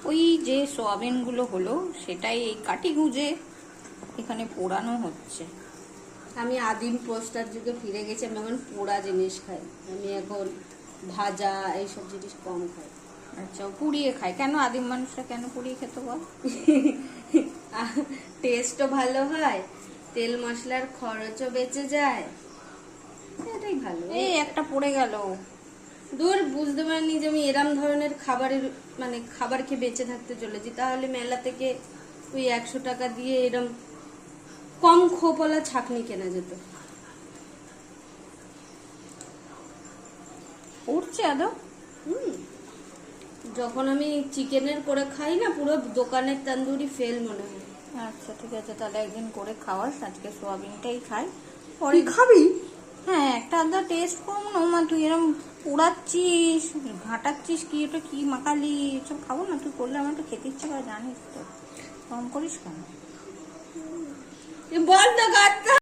ওই যে সোয়াবিন গুলো হলো সেটাই এই কাটি গুঁজে এখানে পোড়ানো হচ্ছে। আমি আদিম পোস্টার যুগে ফিরে গেছি। আমি এখন পোড়া জিনিস খাই। আমি এখন ভাজা এইসব জিনিস কম খাই। আচ্ছা, পুড়িয়ে খায় কেন? আদিম মানুষরা কেন পুড়িয়ে খেত বল? টেস্টও ভালো হয়, তেল মশলার খরচও বেঁচে যায়, এটাই ভালো। এই একটা পড়ে গেল। দূর, বুঝতে পারিনি যে আমি এরম ধরনের খাবারের মানে খাবার খেয়ে বেঁচে থাকতে চলেছি। তাহলে মেলা থেকে ওই 100 টাকা দিয়ে এরম কম খোপলা ছাকনি কেনা যেত। উঠছে আদৌ? যখন আমি চিকেনের করে খাই না, পুরো দোকানের তন্দুরি ফেল মনে হয়। আচ্ছা ঠিক আছে, তাহলে একদিন করে খাওয়াস। আজকে সোয়াবিনটাই খাই। তুই খাবি? হ্যাঁ, একটা আধা টেস্ট করবো না মা। তুই এরকম পোড়াচ্ছিস, ঘাটাচ্ছিস, কি এটা কি মাখালি, এসব খাবো না। তুই করলে আমার একটু খেতে ইচ্ছে করে, জানিস তো। কম করিস কেন? বন্ধ কর।